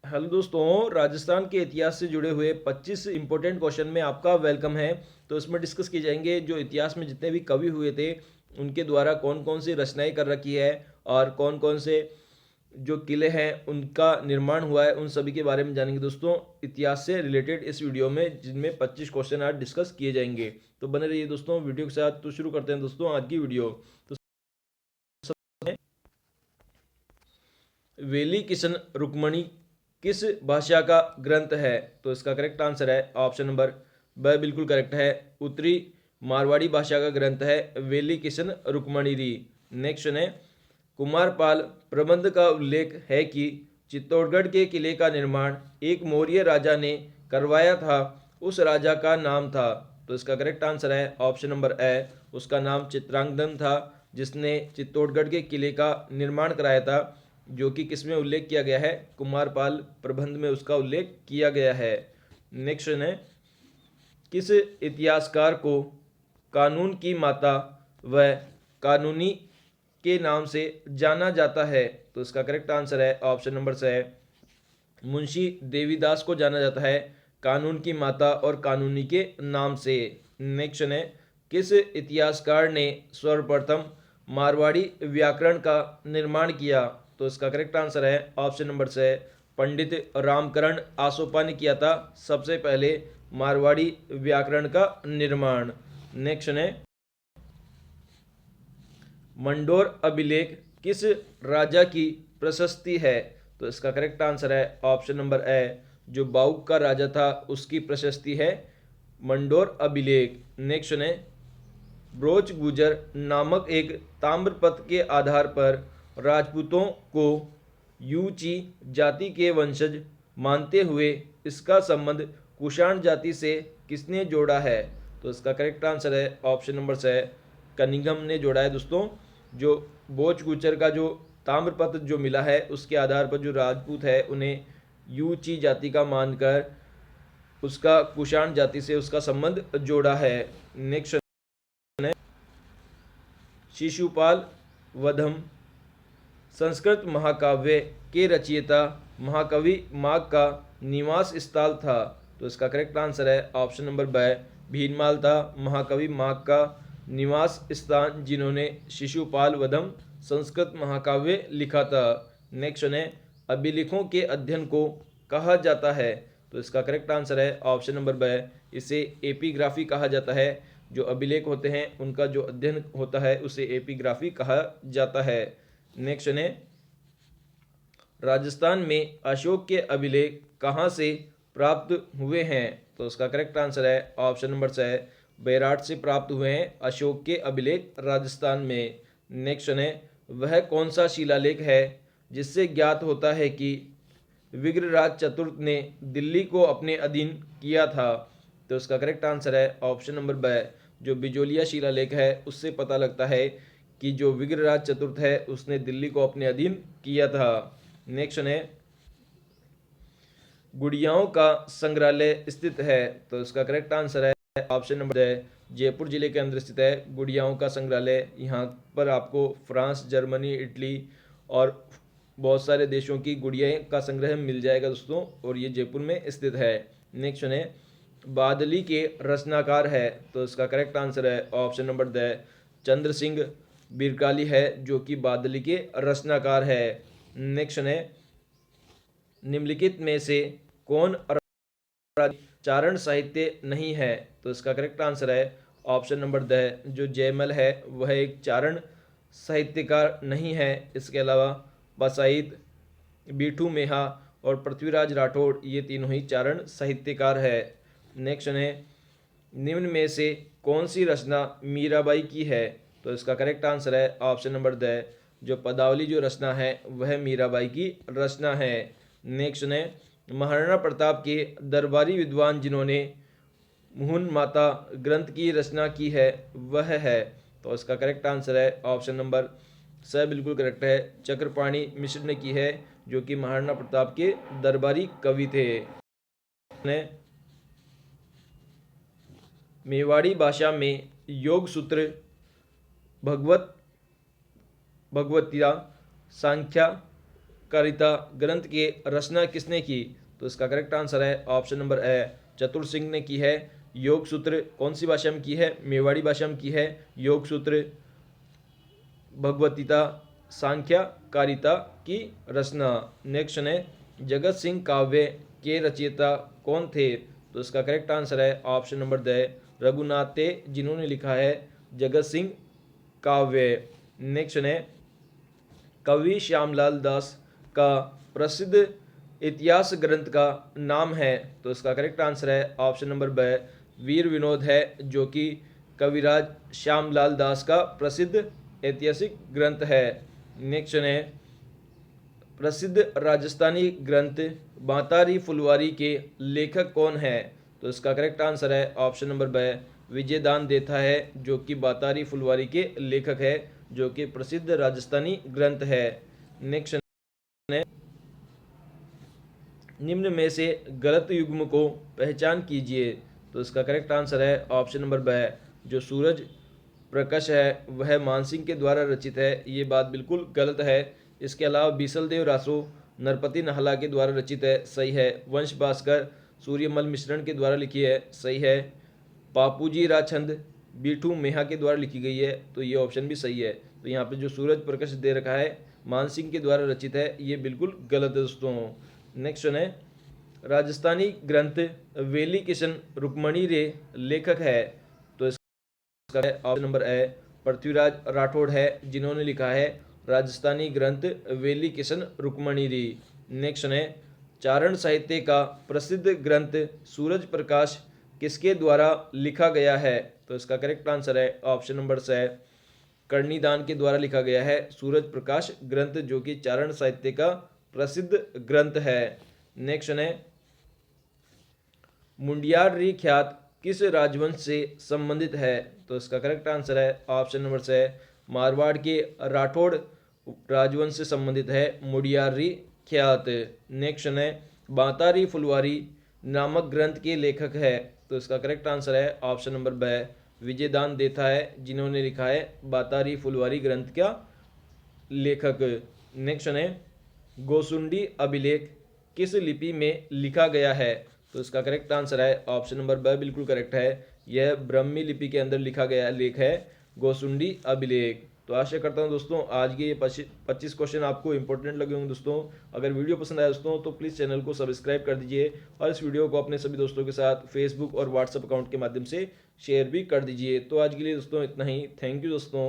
Hello दोस्तों, राजस्थान के इतिहास से जुड़े हुए 25 इंपॉर्टेंट क्वेश्चन में आपका वेलकम है। तो इसमें डिस्कस किए जाएंगे जो इतिहास में जितने भी कवि हुए थे उनके द्वारा कौन कौन सी रचनाएं कर रखी है और कौन कौन से जो किले हैं उनका निर्माण हुआ है, उन सभी के बारे में जानेंगे दोस्तों इतिहास से रिलेटेड इस वीडियो में, जिनमें 25 क्वेश्चन आज डिस्कस किए जाएंगे। तो बने रहिए दोस्तों वीडियो के साथ। तो शुरू करते हैं दोस्तों आज की वीडियो। तो वेली किशन रुक्मणी किस भाषा का ग्रंथ है? तो इसका करेक्ट आंसर है ऑप्शन नंबर ब, बिल्कुल करेक्ट है। उत्तरी मारवाड़ी भाषा का ग्रंथ है वेली किशन रुक्मणी री। नेक्स्ट है कुमारपाल प्रबंध का उल्लेख है कि चित्तौड़गढ़ के किले का निर्माण एक मौर्य राजा ने करवाया था, उस राजा का नाम था। तो इसका करेक्ट आंसर है ऑप्शन नंबर ए, उसका नाम चित्रांगदन था, जिसने चित्तौड़गढ़ के किले का निर्माण कराया था, जो कि किसमें उल्लेख किया गया है? कुमारपाल प्रबंध में उसका उल्लेख किया गया है। नेक्स्ट है किस इतिहासकार को कानून की माता व कानूनी के नाम से जाना जाता है? तो इसका करेक्ट आंसर है ऑप्शन नंबर से है मुंशी देवीदास को जाना जाता है कानून की माता और कानूनी के नाम से। नेक्स्ट है किस इतिहासकार ने सर्वप्रथम मारवाड़ी व्याकरण का निर्माण किया? तो इसका करेक्ट आंसर है ऑप्शन नंबर से पंडित रामकरण आसोपा ने किया था सबसे पहले मारवाड़ी व्याकरण का निर्माण। नेक्स्ट है मंडोर अभिलेख किस राजा की प्रशस्ति है? तो इसका करेक्ट आंसर है ऑप्शन नंबर ए, जो बाउक का राजा था उसकी प्रशस्ति है मंडोर अभिलेख। नेक्स्ट है ब्रोच गुजर नामक एक ताम्रपत्र के आधार पर राजपूतों को यूची जाति के वंशज मानते हुए इसका संबंध कुषाण जाति से किसने जोड़ा है? तो इसका करेक्ट आंसर है ऑप्शन नंबर से कनिंगम ने जोड़ा है दोस्तों। जो बोच गुजर का जो ताम्रपत्र जो मिला है उसके आधार पर जो राजपूत है उन्हें यूची जाति का मानकर उसका कुषाण जाति से उसका संबंध जोड़ा है। नेक्स्ट शिशुपाल वधम संस्कृत महाकाव्य के रचयिता महाकवि माघ का निवास स्थल था? तो इसका करेक्ट आंसर है ऑप्शन नंबर ब, भीनमाल था महाकवि माघ का निवास स्थान जिन्होंने शिशुपाल वधम संस्कृत महाकाव्य लिखा था। नेक्स्ट है अभिलेखों के अध्ययन को कहा जाता है? तो इसका करेक्ट आंसर है ऑप्शन नंबर ब, इसे एपिग्राफी कहा जाता है। जो अभिलेख होते हैं उनका जो अध्ययन होता है उसे एपिग्राफी कहा जाता है। नेक्स्ट है राजस्थान में अशोक के अभिलेख कहाँ से प्राप्त हुए हैं? तो उसका करेक्ट आंसर है ऑप्शन नंबर से है बैराट से प्राप्त हुए हैं अशोक के अभिलेख राजस्थान में। नेक्स्ट है वह कौन सा शिलालेख है जिससे ज्ञात होता है कि विग्रराज चतुर्थ ने दिल्ली को अपने अधीन किया था? तो उसका करेक्ट आंसर है ऑप्शन नंबर ब, जो बिजोलिया शिलालेख है उससे पता लगता है कि जो विग्रराज चतुर्थ है उसने दिल्ली को अपने अधीन किया था। नेक्स्ट है गुड़ियाओं का संग्रहालय स्थित है? तो इसका करेक्ट आंसर है ऑप्शन नंबर है जयपुर जिले के अंदर स्थित है गुड़ियाओं का संग्रहालय। यहाँ पर आपको फ्रांस, जर्मनी, इटली और बहुत सारे देशों की गुड़ियाएं का संग्रह मिल जाएगा दोस्तों, और ये जयपुर में स्थित है। नेक्स्ट है बादली के रचनाकार है? तो इसका करेक्ट आंसर है option number the Chandra Singh बिरकाली है, जो कि बादली के रचनाकार है। नेक्स्ट है निम्नलिखित में से कौन चारण साहित्य नहीं है? तो इसका करेक्ट आंसर है ऑप्शन नंबर द, जो जयमल है वह एक चारण साहित्यकार नहीं है। इसके अलावा बसाइद, बीठू मेहा और पृथ्वीराज राठौड़ ये तीनों ही चारण साहित्यकार है। नेक्स्ट है निम्न में से कौन सी रचना मीराबाई की है? तो इसका करेक्ट आंसर है ऑप्शन नंबर द, जो पदावली जो रचना है वह मीराबाई की रचना है। नेक्स्ट है महाराणा प्रताप के दरबारी विद्वान जिन्होंने मुहुन माता ग्रंथ की रचना की है वह है? तो इसका करेक्ट आंसर है ऑप्शन नंबर स, बिल्कुल करेक्ट है, चक्रपाणी मिश्र ने की है, जो कि महाराणा प्रताप के दरबारी कवि थे। मेवाड़ी भाषा में योग सूत्र भगवत भगवतिया सांख्या कारिता ग्रंथ की रचना किसने की? तो इसका करेक्ट आंसर है ऑप्शन नंबर ए चतुर सिंह ने की है। योग सूत्र कौन सी भाषा में की है? मेवाड़ी भाषा में की है योग सूत्र। भगवतीता सांख्या कारिता की रचना। नेक्स्ट है जगत सिंह काव्य के रचयिता कौन थे? तो इसका करेक्ट आंसर है ऑप्शन नंबर द रघुनाथे, जिन्होंने लिखा है जगत सिंह काव्य। नेक्स्ट है कवि श्यामलाल दास का प्रसिद्ध इतिहास ग्रंथ का नाम है? तो इसका करेक्ट आंसर है ऑप्शन नंबर ब वीर विनोद है, जो कि कविराज श्यामलाल दास का प्रसिद्ध ऐतिहासिक ग्रंथ है। नेक्स्ट है प्रसिद्ध राजस्थानी ग्रंथ बातारी फुलवारी के लेखक कौन है? तो इसका करेक्ट आंसर है ऑप्शन नंबर ब विजयदान देथा है, जो कि बातारी फुलवारी के लेखक है, जो कि प्रसिद्ध राजस्थानी ग्रंथ है। नेक्स्ट है निम्न में से गलत युग्म को पहचान कीजिए। तो इसका करेक्ट आंसर है ऑप्शन नंबर ब जो सूरज प्रकाश है वह मानसिंह के द्वारा रचित है, ये बात बिल्कुल गलत है। इसके अलावा बीसलदेव रासो नरपति नाहला के द्वारा रचित है, सही है। वंश भास्कर सूर्यमल मिश्रण के द्वारा लिखी है, सही है। पापूजी राछंद बीठू मेहा के द्वारा लिखी गई है, तो ये ऑप्शन भी सही है। तो यहाँ पे जो सूरज प्रकाश दे रखा है मानसिंह के द्वारा रचित है, ये बिल्कुल गलत है दोस्तों। नेक्स्ट है राजस्थानी ग्रंथ वेली किशन रुक्मणी रे लेखक है? तो इसका option number A Prithviraj Rathore है, जिन्होंने लिखा है राजस्थानी ग्रंथ वेली किशन रुक्मणी री। नेक्स्ट है चारण साहित्य का प्रसिद्ध ग्रंथ सूरज प्रकाश किसके द्वारा लिखा गया है? तो इसका करेक्ट आंसर है ऑप्शन नंबर से कर्णिदान के द्वारा लिखा गया है सूरज प्रकाश ग्रंथ, जो कि चारण साहित्य का प्रसिद्ध ग्रंथ है। नेक्स्ट है मुंडियार री ख्यात किस राजवंश से संबंधित है? तो इसका करेक्ट आंसर है ऑप्शन नंबर से मारवाड़ के राठौड़ राजवंश से संबंधित है मुंडियार री ख्यात। नेक्स्ट है बातारी फुलवारी नामक ग्रंथ के लेखक है? तो इसका करेक्ट आंसर है ऑप्शन नंबर ब विजयदान देथा है, जिन्होंने लिखा है बातारी फुलवारी ग्रंथ का लेखक। नेक्स्ट है गोसुंडी अभिलेख किस लिपि में लिखा गया है? तो इसका करेक्ट आंसर है ऑप्शन नंबर ब बिल्कुल करेक्ट है। यह ब्रह्मी लिपि के अंदर लिखा गया लेख है गोसुंडी अभिलेख। तो आशा करता हूं दोस्तों आज के ये 25 क्वेश्चन आपको इंपॉर्टेंट लगे होंगे दोस्तों। अगर वीडियो पसंद आया दोस्तों तो प्लीज़ चैनल को सब्सक्राइब कर दीजिए और इस वीडियो को अपने सभी दोस्तों के साथ फेसबुक और व्हाट्सएप अकाउंट के माध्यम से शेयर भी कर दीजिए। तो आज के लिए दोस्तों इतना ही। थैंक यू दोस्तों।